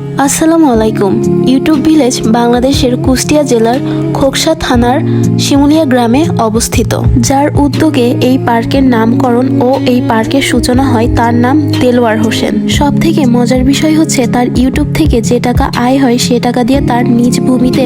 আসসালামু আলাইকুম। YouTube village বাংলাদেশের কুষ্টিয়া জেলার খোকসা থানার শিমুলিয়া গ্রামে অবস্থিত, যার উদ্যোগে এই পার্কের নামকরণ ও এই পার্কের সূচনা হয়। তার নাম দেলোয়ার হোসেন। সব থেকে মজার বিষয় হচ্ছে তার ইউটিউব থেকে যে টাকা আয় হয় সে টাকা দিয়ে তার নিজ ভূমিতে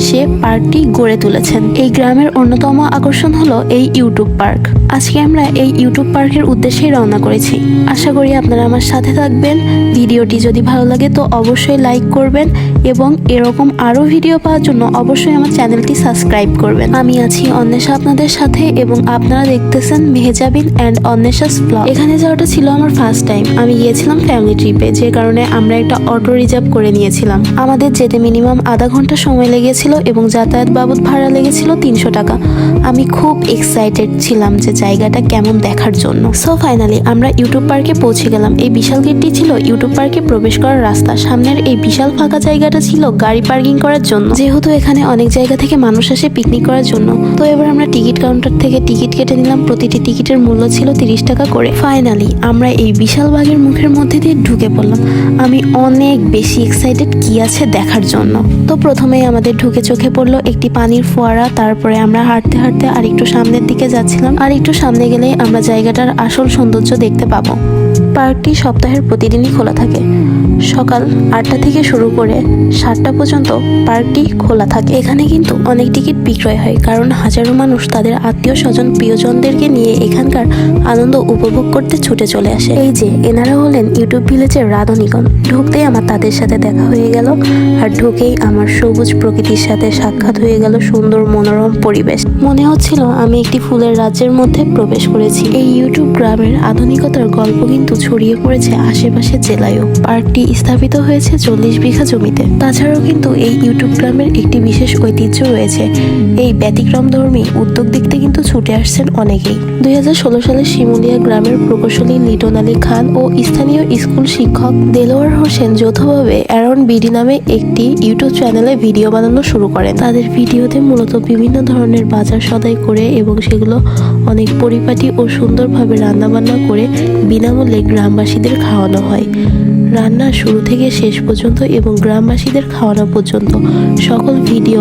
সে পার্কটি গড়ে তুলেছেন। এই গ্রামের অন্যতম আকর্ষণ হলো এই ইউটিউব পার্ক। আজকে আমরা এই ইউটিউব পার্কের উদ্দেশ্যেই রওনা করেছি। আশা করি আপনারা আমার সাথে থাকবেন। ভিডিওটি যদি ভালো লাগে তো অবশ্যই লাইক করবেন এবং এরকম আরো ভিডিও পাওয়ার জন্য অবশ্যই আমার চ্যানেলটি সাবস্ক্রাইব করবেন। আমি আছি অন্বেষা আপনাদের সাথে এবং আপনারা দেখতেছেন মেহেজাবিন অ্যান্ড অন্বেষাস ব্লগ। এখানে যাওয়াটা ছিল আমার ফার্স্ট টাইম। আমি গিয়েছিলাম ফ্যামিলি ট্রিপে, যে কারণে আমরা একটা অটো রিজার্ভ করে নিয়েছিলাম। আমাদের যেতে মিনিমাম আধা ঘন্টা সময় লেগেছিল এবং যাতায়াত বাবদ ভাড়া লেগেছিল 300 টাকা। আমি খুব এক্সাইটেড ছিলাম যে জায়গাটা কেমন দেখার জন্য। সো ফাইনালি আমরা ইউটিউব পার্কে পৌঁছে গেলাম। এই বিশাল গেটটি ছিল ইউটিউব পার্কে প্রবেশ করার রাস্তা। সামনের এই বিশাল ফাঁকা জায়গাটা ছিল গাড়ি পার্কিং করার জন্য, যেহেতু এখানে অনেক জায়গা থেকে মানুষ আসে পিকনিক করার জন্য। তো এবার আমরা টিকিট কাউন্টার থেকে টিকিট কেটে নিলাম। প্রতিটি টিকিটের মূল্য ছিল 30 টাকা করে। ফাইনালি আমরা এই বিশাল বাগের মুখের মধ্যে দিয়ে ঢুকে পড়লাম। আমি অনেক বেশি এক্সাইটেড কি আছে দেখার জন্য। তো প্রথমেই আমাদের ঢুকে চোখে পড়লো একটি পানির ফোয়ারা। তারপরে আমরা হাঁটতে হাঁটতে আর একটু সামনের দিকে যাচ্ছিলাম। আর একটু সামনে গেলেই আমরা জায়গাটার আসল সৌন্দর্য দেখতে পাবো। পার্কটি সপ্তাহের প্রতিদিনই খোলা থাকে। সকাল 8টা থেকে শুরু করে 7টা পর্যন্ত পার্কটি খোলা থাকে। এখানে কিন্তু অনেক টিকিট বিক্রয় হয়, কারণ হাজারো মানুষ তাদের আত্মীয় স্বজন প্রিয়জনদেরকে নিয়ে এখানকার আনন্দ উপভোগ করতে ছুটে চলে আসে। এই যে এনারা হলেন ইউটিউব ভিলেজের রাধুনিগণ। ঢুকতেই আমার তাদের সাথে দেখা হয়ে গেল, আর ঢুকেই আমার সবুজ প্রকৃতির সাথে সাক্ষাৎ হয়ে গেল। সুন্দর মনোরম পরিবেশ, মনে হচ্ছিল আমি একটি ফুলের রাজ্যের মধ্যে প্রবেশ করেছি। এই ইউটিউব গ্রামের আধুনিকতার গল্প কিন্তু ছড়িয়ে পড়েছে আশেপাশের জেলায়ও। পার্কটি স্থাপিত হয়েছে 40 বিঘা জমিতে। তাছাড়াও কিন্তু এই ইউটিউব গ্রামের একটি বিশেষ ঐতিহ্য রয়েছে। এই ব্যতিক্রমধর্মী উদ্যোগ দেখতে কিন্তু ছুটে আসছেন অনেকেই। 2016 সালে শিমুলিয়া গ্রামের প্রকৌশলী লিটন আলী খান ও স্থানীয় স্কুল শিক্ষক দেলোয়ার হোসেন যৌথভাবে অ্যারন বিডি নামে একটি ইউটিউব চ্যানেলে ভিডিও বানানো শুরু করেন। তাদের ভিডিওতে মূলত বিভিন্ন ধরনের বাজার সদাই করে এবং সেগুলো অনেক পরিপাটি ও সুন্দরভাবে রান্নাবান্না করে বিনামূল্যে গ্রামবাসীদের খাওয়ানো হয়। রান্না শুরু থেকে শেষ পর্যন্ত এবং গ্রামবাসীদের খাওয়ানো পর্যন্ত সকল ভিডিও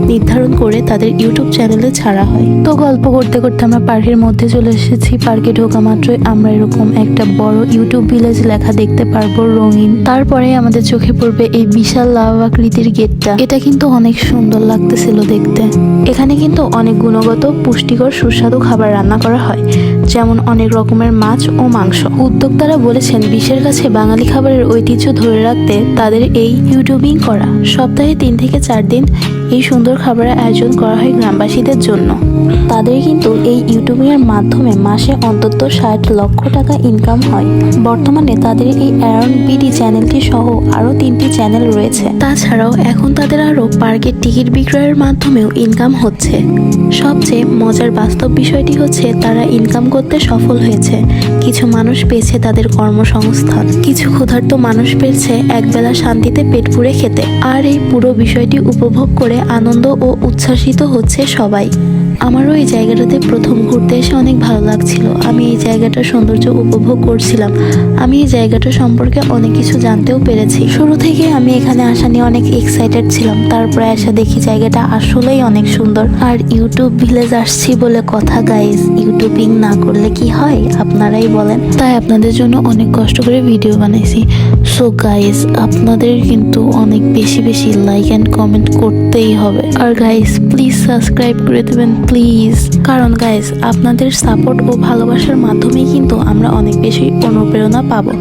নির্ধারণ করে তাদের ইউটিউব চ্যানেলে ছাড়া হয়। তো গল্প করতে করতে আমরা পার্কের মধ্যে চলে এসেছি। পার্কে ঢোকা মাত্রই আমরা এরকম একটা বড় ইউটিউব ভিলেজ লেখা দেখতে পারবো, রঙিন। তারপরে আমাদের চোখে পড়বে এই বিশাল লাভ আকৃতির গেটটা। এটা কিন্তু অনেক সুন্দর লাগতেছিল দেখতে। এখানে কিন্তু অনেক গুণগত পুষ্টিকর সুস্বাদু খাবার রান্না করা হয়, যেমন অনেক রকমের মাছ ও মাংস। উদ্যোক্তারা বলেছেন বিশ্বের কাছে বাঙালি খাবারের ঐতিহ্য ধরে রাখতে তাদের এই ইউটিউবিং করা। সপ্তাহে 3 থেকে 4 দিন এই সুন্দর খাবারের আয়োজন করা হয় গ্রামবাসীদের জন্য। তাদের কিন্তু এই ইউটিউবিং এর মাধ্যমে মাসে অন্তত 60 লক্ষ টাকা ইনকাম হয়। বর্তমানে তাদের এই অ্যারন বিডি চ্যানেলটি সহ আরো 3টি চ্যানেল রয়েছে। তাছাড়াও এখন তাদের আরো পার্কের টিকিট বিক্রয়ের মাধ্যমেও ইনকাম হচ্ছে। সবচেয়ে মজার বাস্তব বিষয়টি হচ্ছে তারা ইনকাম করতে সফল হয়েছে। কিছু মানুষ পেয়েছে তাদের কর্মসংস্থান, কিছু ক্ষুধার্ত মানুষ পেয়েছে একবেলা শান্তিতে পেট পুরে খেতে। আর এই পুরো বিষয়টি উপভোগ করে আনন্দ ও উচ্ছ্বাসিত হচ্ছে সবাই। আমারও এই জায়গাটাতে প্রথম ঘুরতে এসে অনেক ভালো লাগছিল। আমি এই জায়গাটার সৌন্দর্য উপভোগ করছিলাম। আমি এই জায়গাটা সম্পর্কে অনেক কিছু জানতেও পেরেছি। শুরু থেকে আমি এখানে আসা নিয়ে অনেক এক্সাইটেড ছিলাম। তারপরে এসে দেখি জায়গাটা আসলেই অনেক সুন্দর। আর ইউটিউব ভিলেজ আসছি বলে কথা গাইস, ইউটিউবিং না করলে কি হয় আপনারাই বলেন। তাই আপনাদের জন্য অনেক কষ্ট করে ভিডিও বানাইছি। সো গাইস, আপনাদের কিন্তু অনেক বেশি বেশি লাইক অ্যান্ড কমেন্ট করতেই হবে। আর গাইস প্লিজ সাবস্ক্রাইব করে দেবেন প্লিজ, কারণ গাইস আপনাদের সাপোর্ট ও ভালোবাসার মাধ্যমেই কিন্তু আমরা অনেক বেশি অনুপ্রেরণা পাবো,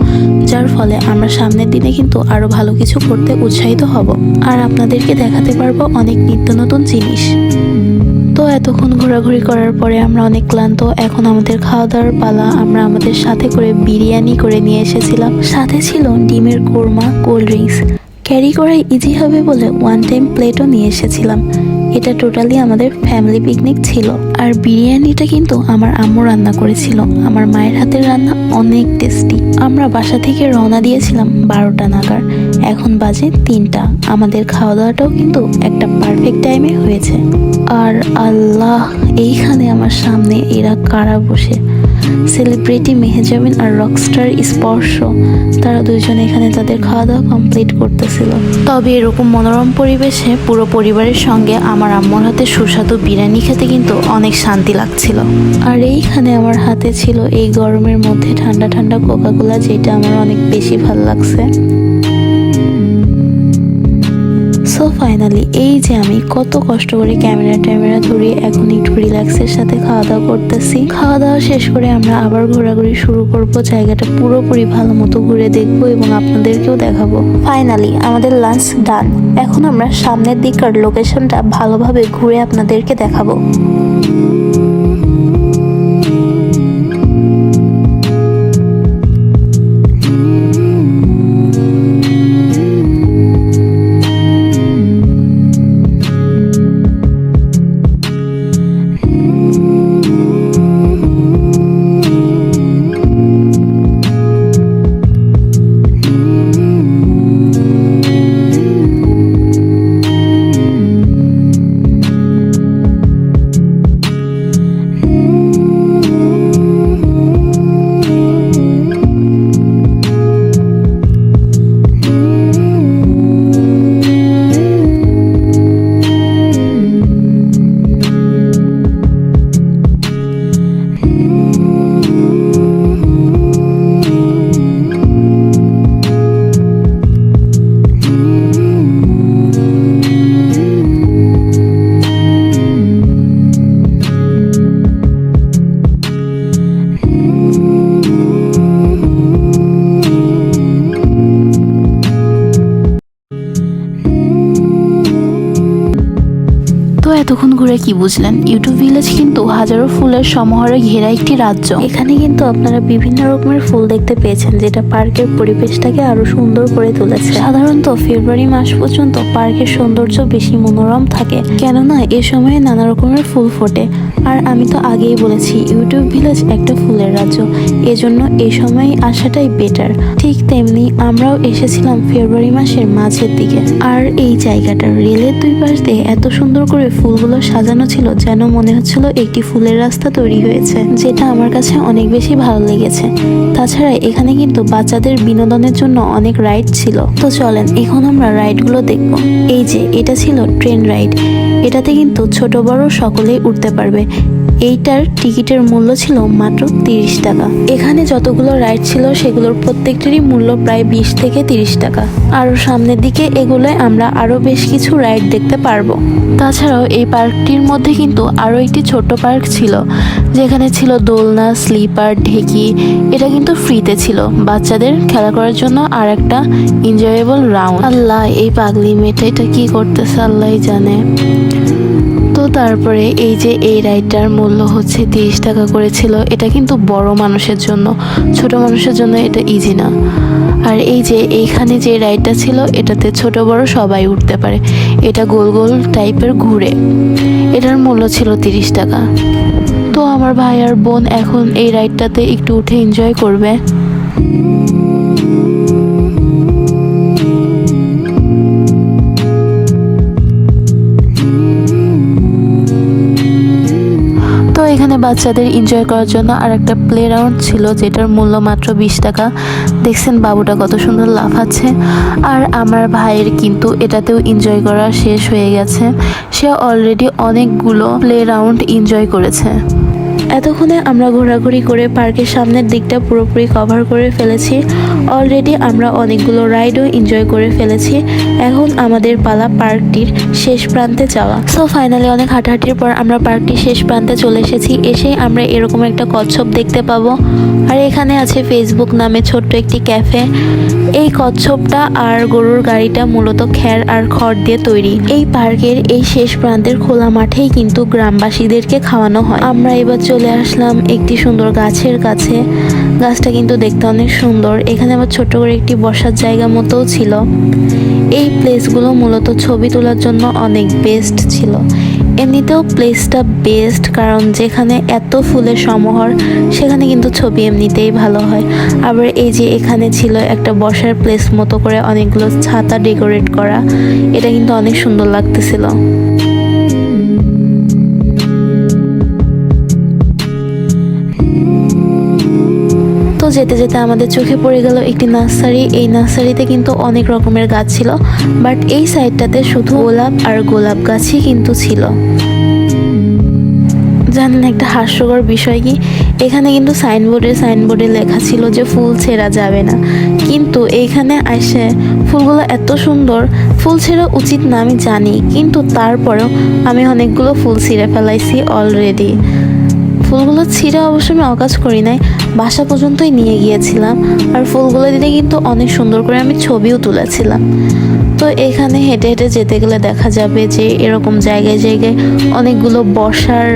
যার ফলে আমরা সামনের দিনে কিন্তু আরো ভালো কিছু করতে উৎসাহিত হব আর আপনাদেরকে দেখাতে পারবো অনেক নিত্য নতুন জিনিস। তো এতক্ষণ ঘোরাঘুরি করার পরে আমরা অনেক ক্লান্ত। এখন আমাদের খাওয়া দাওয়ার পালা। আমরা আমাদের সাথে করে বিরিয়ানি করে নিয়ে এসেছিলাম, সাথে ছিল ডিমের কোরমা, কোল্ড ড্রিঙ্কস। ক্যারি করা ইজি হবে বলে 1 টাইম প্লেটও নিয়ে এসেছিলাম। এটা টোটালি আমাদের ফ্যামিলি পিকনিক ছিল। আর বিরিয়ানিটা কিন্তু আমার আম্মু রান্না করেছিল। আমার মায়ের হাতের রান্না অনেক টেস্টি। আমরা বাসা থেকে রওনা দিয়েছিলাম 12টা নাগাদ। এখন বাজে 3টা। আমাদের খাওয়া দাওয়াটাও কিন্তু একটা পারফেক্ট টাইমে হয়েছে। আর আল্লাহ, এইখানে আমার সামনে এরা কারা বসে। সেলিব্রিটি মেহেজাবিন আর রকস্টার স্পর্শ, তারা দুজনে এখানে তাদের খাওয়া দাওয়া কমপ্লিট করতেছিল। তবে এরকম মনোরম পরিবেশে পুরো পরিবারের সঙ্গে আমার আম্মুর হাতে সুস্বাদু বিরিয়ানি খেতে কিন্তু অনেক শান্তি লাগছিল। আর এইখানে আমার হাতে ছিল এই গরমের মধ্যে ঠান্ডা ঠান্ডা কোকাকোলা, যেটা আমার অনেক বেশি ভালো লাগছে। সো ফাইনালি এই যে আমি কত কষ্ট করে ক্যামেরা ধরে এখন একটু রিল্যাক্সের সাথে খাওয়া দাওয়া করতেছি। খাওয়া দাওয়া শেষ করে আমরা আবার ঘোরাঘুরি শুরু করব। জায়গাটা পুরোপুরি ভালো মতো ঘুরে দেখবো এবং আপনাদেরকেও দেখাবো। ফাইনালি আমাদের লাঞ্চ ডান। এখন আমরা সামনের দিককার লোকেশনটা ভালোভাবে ঘুরে আপনাদেরকে দেখাবো। তো এতক্ষণ ঘুরে কি বুঝলেন? ইউটিউব ভিলেজ কিন্তু হাজারো ফুলের সমাহারে ঘেরা একটি রাজ্য। এখানে কিন্তু আপনারা বিভিন্ন রকমের ফুল দেখতে পেয়েছেন, যেটা পার্কের পরিবেশটাকে আরো সুন্দর করে তুলেছে। সাধারণত ফেব্রুয়ারি মাস পর্যন্ত পার্কের সৌন্দর্য বেশি মনোরম থাকে, কেননা এ সময়ে নানা রকমের ফুল ফোটে। আর আমি তো আগেই বলেছি ইউটিউব ভিলেজ একটা ফুলের রাজ্য, এজন্য এই সময় আসাটাই বেটার। ঠিক তেমনি আমরাও এসেছিলাম ফেব্রুয়ারি মাসের মাঝের দিকে। আর এই জায়গাটা রেলের দুই পাশ দিয়ে এত সুন্দর করে ফুলগুলো সাজানো ছিল, যেন মনে হচ্ছিল একটি ফুলের রাস্তা তৈরি হয়েছে, যেটা আমার কাছে অনেক বেশি ভালো লেগেছে। তাছাড়া এখানে কিন্তু বাচ্চাদের বিনোদনের জন্য অনেক রাইড ছিল। তো চলেন এখন আমরা রাইডগুলো দেখব। এই যে এটা ছিল ট্রেন রাইড, এটাতে কিন্তু ছোট বড় সকলেই উঠতে পারবে। এইটার টিকিটের মূল্য ছিল মাত্র 30 টাকা। এখানে যতগুলো রাইড ছিল সেগুলোর প্রত্যেকটিরই মূল্য প্রায় 20 থেকে 30 টাকা। আরও সামনের দিকে এগুলোয় আমরা আরও বেশ কিছু রাইড দেখতে পারবো। তাছাড়াও এই পার্কটির মধ্যে কিন্তু আরও একটি ছোট্ট পার্ক ছিল, যেখানে ছিল দোলনা, স্লিপার, ঢেকি। এটা কিন্তু ফ্রিতে ছিল, বাচ্চাদের খেলা করার জন্য আর একটা এনজয়েবল রাউন্ড। আল্লাহ, এই পাগলি মেয়েটা এটা কি করতেছে আল্লাহই জানে। তো তারপরে এই যে এই রাইডটার মূল্য হচ্ছে 30 টাকা করেছিল। এটা কিন্তু বড় মানুষের জন্য, ছোট মানুষের জন্য এটা ইজি না। আর এই যে এইখানে যে রাইডটা ছিল, এটাতে ছোট বড় সবাই উঠতে পারে। এটা গোল গোল টাইপের ঘুরে, এটার মূল্য ছিল 30 টাকা। তো আমার ভাই আর বোন এখন এই রাইডটাতে একটু উঠে এনজয় করবে। এখানে বাচ্চাদের এনজয় করার জন্য আর একটা প্লে রাউন্ড ছিল, যেটার মূল্য মাত্র 20 টাকা। দেখছেন বাবুটা কত সুন্দর লাফাচ্ছে। আর আমার ভাইয়ের কিন্তু এটাতেও এনজয় করা শেষ হয়ে গেছে, সে অলরেডি অনেকগুলো প্লে রাউন্ড এনজয় করেছে। এতক্ষণে আমরা ঘোরাঘুরি করে পার্কের সামনের দিকটা পুরোপুরি কভার করে ফেলেছি। অলরেডি আমরা অনেকগুলো রাইডও এনজয় করে ফেলেছি। এখন আমাদের পালা পার্কটির শেষ প্রান্তে যাওয়া। সো ফাইনালি অনেক হাঁটাহাঁটির পর আমরা পার্কটির শেষ প্রান্তে চলে এসেছি। এসেই আমরা এরকম একটা কচ্ছপ দেখতে পাবো। আর এখানে আছে ফেসবুক নামে ছোট্ট একটি ক্যাফে। এই কচ্ছপটা আর গরুর গাড়িটা মূলত খ্যার আর খড় দিয়ে তৈরি। এই পার্কের এই শেষ প্রান্তের খোলা মাঠেই কিন্তু গ্রামবাসীদেরকে খাওয়ানো হয়। আমরা এবার চলে আসলাম একটি সুন্দর গাছের কাছে। গাছটা কিন্তু দেখতে অনেক সুন্দর। এখানে আবার ছোট করে একটি বসার জায়গা মতোও ছিল। এই প্লেসগুলো মূলত ছবি তোলার জন্য অনেক বেস্ট ছিল। এমনিতেও প্লেসটা বেস্ট, কারণ যেখানে এত ফুলের সমাহার সেখানে কিন্তু ছবি এমনিতেই ভালো হয়। আবার এই যে এখানে ছিল একটা বসার প্লেস মতো করে অনেকগুলো ছাতা ডেকোরেট করা, এটা কিন্তু অনেক সুন্দর লাগতেছিল। যেতে যেতে আমাদের চোখে পড়ে গেল একটি নার্সারি। এই নার্সারিতে কিন্তু অনেক রকমের গাছ ছিল, বাট এই সাইডটাতে শুধু গোলাপ আর গোলাপ গাছই কিন্তু ছিল। জানেন একটা হাস্যকর বিষয় কি, এখানে কিন্তু সাইনবোর্ডে লেখা ছিল যে ফুল ছেঁড়া যাবে না, কিন্তু এইখানে এসে ফুলগুলো এত সুন্দর, ফুল ছেঁড়া উচিত না আমি জানি, কিন্তু তারপরেও আমি অনেকগুলো ফুল ছিঁড়ে ফেলাইছি অলরেডি। ফুলগুলো ছিঁড়ে অবশ্য আমি অকাজ করি নাই, বাসা পর্যন্তই নিয়ে গিয়েছিলাম, আর ফুলগুলো দিতে কিন্তু অনেক সুন্দর করে আমি ছবিও তুলেছিলাম। তো এখানে হেঁটে হেঁটে যেতে গেলে দেখা যাবে যে এরকম জায়গায় জায়গায় অনেকগুলো বসার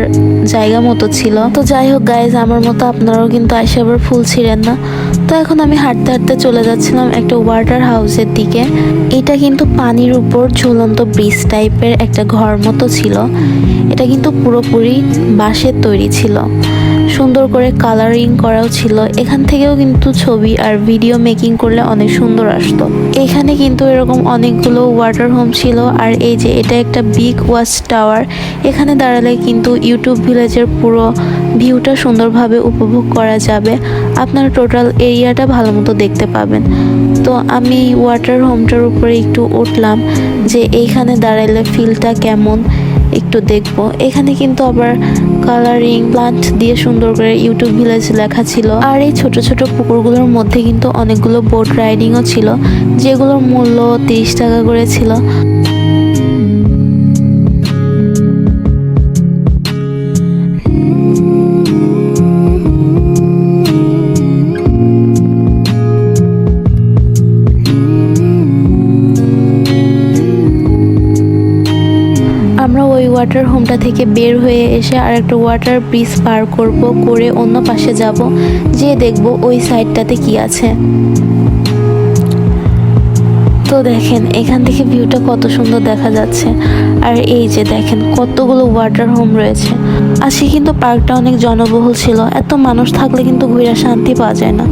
জায়গা মতো ছিল। তো যাই হোক গাইজ, আমার মতো আপনারাও কিন্তু এসে আবার ফুল ছিঁড়েন না। তো এখন আমি হাঁটতে হাঁটতে চলে যাচ্ছিলাম একটা ওয়াটার হাউসের দিকে। এটা কিন্তু পানির উপর ঝুলন্ত ব্রিজ টাইপের একটা ঘর মতো ছিল। এটা কিন্তু পুরোপুরি বাঁশের তৈরি ছিল, সুন্দর করে কালারিং করাও ছিল। এখান থেকেও কিন্তু ছবি আর ভিডিও মেকিং করলে অনেক সুন্দর আসতো। এখানে কিন্তু এরকম অনেকগুলো ওয়াটার হোম ছিল। আর এই যে এটা একটা বিগ ওয়াচ টাওয়ার, এখানে দাঁড়ালে কিন্তু ইউটিউব ভিলেজের পুরো ভিউটা সুন্দরভাবে উপভোগ করা যাবে। আপনার টোটাল এরিয়াটা ভালো মতো দেখতে পাবেন। তো আমি ওয়াটার হোমটার উপরে একটু উঠলাম যে এইখানে দাঁড়ালে ফিলটা কেমন একটু দেখবো। এখানে কিন্তু আবার কালারিং প্লান্ট দিয়ে সুন্দর করে ইউটিউব ভিলেজ লেখা ছিল। আর এই ছোট ছোট পুকুরগুলোর মধ্যে কিন্তু অনেকগুলো বোট রাইডিংও ছিল, যেগুলোর মূল্য 30 টাকা করে ছিল। আমরা ওই ওয়াটার হোমটা থেকে বের হয়ে এসে আর একটা ওয়াটার ব্রিজ পার করে অন্য পাশে যাব, যে দেখব ওই সাইডটাতে কি আছে। তো দেখেন এখান থেকে ভিউটা কত সুন্দর দেখা যাচ্ছে। আর এই যে দেখেন কতগুলো ওয়াটার হোম রয়েছে। আজকে কিন্তু পার্কটা অনেক জনবহুল ছিল, এত মানুষ থাকলে কিন্তু ঘুরে শান্তি পাওয়া যায় না।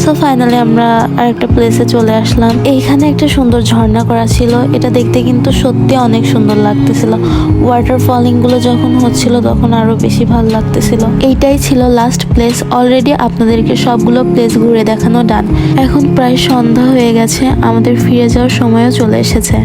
সো ফাইনালি আমরা আরেকটা প্লেসে চলে আসলাম। এইখানে একটা সুন্দর ঝর্ণা করা ছিল, এটা দেখতে কিন্তু সত্যি অনেক সুন্দর লাগতেছিল। ওয়াটার ফলিংগুলো যখন হচ্ছিল তখন আরো বেশি ভালো লাগতেছিল। এইটাই ছিল লাস্ট প্লেস। অলরেডি আপনাদেরকে সবগুলো প্লেস ঘুরে দেখানো ডান। এখন প্রায় সন্ধ্যা হয়ে গেছে, আমাদের ফিরে যাওয়ার সময়ও চলে এসেছে।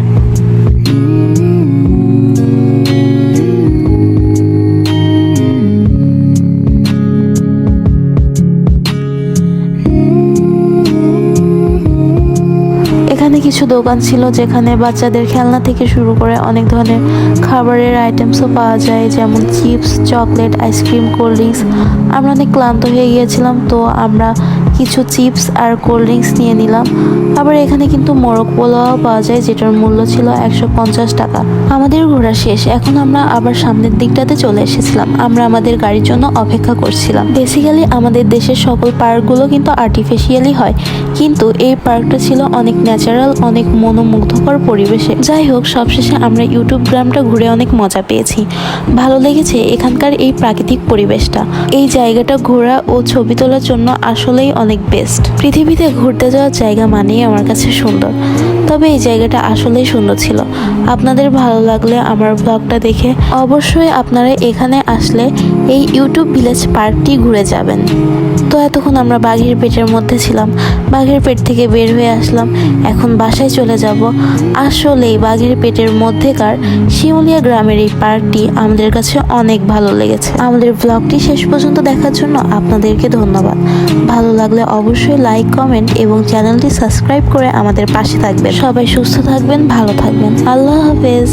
এখানে কিছু দোকান ছিল যেখানে বাচ্চাদের খেলনা থেকে শুরু করে অনেক ধরনের খাবারের আইটেমসও পাওয়া যায়, যেমন chips, chocolate, ice cream, cold drinks. আমরা অনেক ক্লান্ত হয়ে গিয়েছিলাম, তো আমরা কিছু চিপস আর কোল্ড ড্রিঙ্কস নিয়ে নিলাম। আবার এখানে কিন্তু মোরগ পোলাও পাওয়া যায়, যেটার মূল্য ছিল 150 টাকা। আমাদের ঘোরা শেষ, এখন আমরা আবার সামনের দিকটাতে চলে এসেছিলাম। আমরা আমাদের গাড়ির জন্য অপেক্ষা করছিলাম। বেসিক্যালি আমাদের দেশের সকল পার্কগুলো কিন্তু আর্টিফিশিয়ালি হয়, কিন্তু এই পার্কটা ছিল অনেক ন্যাচারাল, অনেক মনোমুগ্ধকর পরিবেশে। যাই হোক, সবশেষে আমরা ইউটিউব গ্রামটা ঘুরে অনেক মজা পেয়েছি। ভালো লেগেছে এখানকার এই প্রাকৃতিক পরিবেশটা। এই জায়গাটা ঘোরা ও ছবি তোলার জন্য আসলেই অনেক বেস্ট। পৃথিবীতে ঘুরতে যাওয়ার জায়গা মানেই আমার কাছে সুন্দর, তবে এই জায়গাটা আসলেই সুন্দর ছিল। আপনাদের ভালো লাগলে আমার ব্লগটা দেখে অবশ্যই আপনারা এখানে আসলে এই ইউটিউব ভিলেজ পার্কটি ঘুরে যাবেন। তো এতক্ষণ আমরা বাঘের পেটের মধ্যে ছিলাম, বাঘের পেট থেকে বের হয়ে আসলাম, এখন বাসায় চলে যাব। আসলেই বাঘের পেটের মধ্যেকার শিমুলিয়া গ্রামের এই পার্কটি আমাদের কাছে অনেক ভালো লেগেছে। আমাদের ব্লগটি শেষ পর্যন্ত দেখার জন্য আপনাদেরকে ধন্যবাদ। ভালো লাগলে অবশ্যই লাইক, কমেন্ট এবং চ্যানেলটি সাবস্ক্রাইব করে আমাদের পাশে থাকবেন। সবাই সুস্থ থাকবেন, ভালো থাকবেন। আল্লাহ হাফেজ।